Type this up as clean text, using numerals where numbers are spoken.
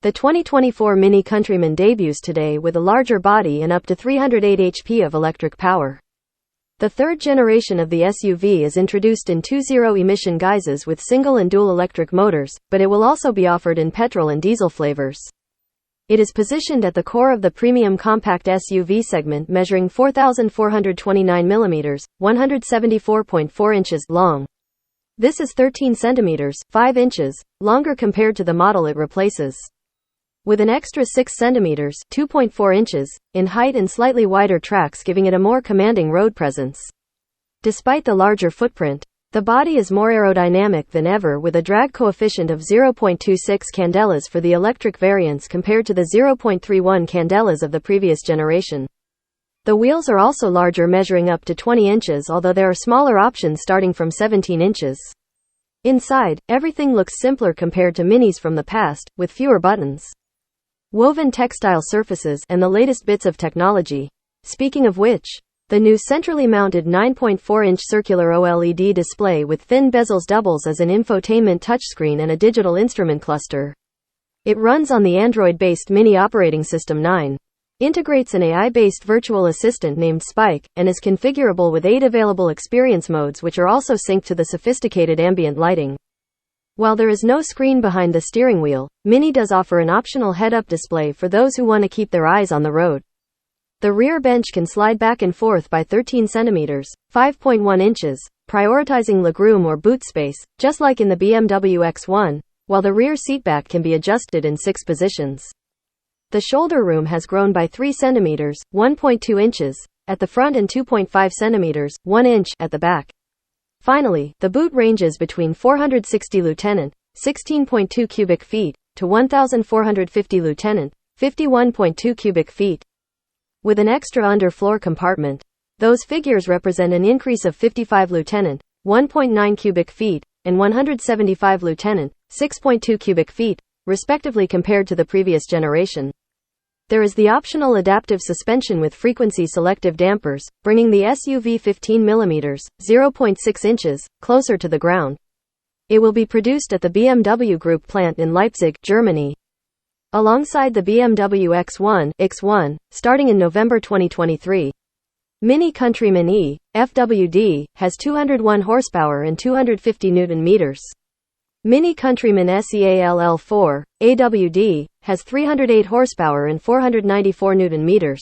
The 2024 Mini Countryman debuts today with a larger body and up to 308 HP of electric power. The third generation of the SUV is introduced in two zero-emission guises with single and dual electric motors, but it will also be offered in petrol and diesel flavors. It is positioned at the core of the premium compact SUV segment, measuring 4,429 mm, 174.4 inches long. This is 13 centimeters, 5 inches, longer compared to the model it replaces. With an extra 6 centimeters, 2.4 inches, in height and slightly wider tracks, giving it a more commanding road presence. Despite the larger footprint, the body is more aerodynamic than ever, with a drag coefficient of 0.26 candelas for the electric variants compared to the 0.31 candelas of the previous generation. The wheels are also larger, measuring up to 20 inches, although there are smaller options starting from 17 inches. Inside, everything looks simpler compared to Minis from the past, with fewer buttons, woven textile surfaces, and the latest bits of technology. Speaking of which, the new centrally mounted 9.4-inch circular OLED display with thin bezels doubles as an infotainment touchscreen and a digital instrument cluster. It runs on the Android-based Mini operating system 9. Integrates an AI-based virtual assistant named Spike, and is configurable with 8 available experience modes, which are also synced to the sophisticated ambient lighting. While there is no screen behind the steering wheel, Mini does offer an optional head-up display for those who want to keep their eyes on the road. The rear bench can slide back and forth by 13 centimeters, 5.1 inches, prioritizing legroom or boot space, just like in the BMW X1, while the rear seatback can be adjusted in 6 positions. The shoulder room has grown by 3 centimeters, 1.2 inches, at the front and 2.5 centimeters, 1 inch, at the back. Finally, the boot ranges between 460 Lieutenant, 16.2 cubic feet, to 1,450 Lieutenant, 51.2 cubic feet. With an extra underfloor compartment, those figures represent an increase of 55 Lieutenant, 1.9 cubic feet, and 175 Lieutenant, 6.2 cubic feet, respectively, compared to the previous generation. There is the optional adaptive suspension with frequency-selective dampers, bringing the SUV 15 mm, 0.6 inches, closer to the ground. It will be produced at the BMW Group plant in Leipzig, Germany, alongside the BMW X1, starting in November 2023. Mini Countryman E, FWD, has 201 horsepower and 250 Nm. Mini Countryman SEALL4, AWD, has 308 horsepower and 494 Nm.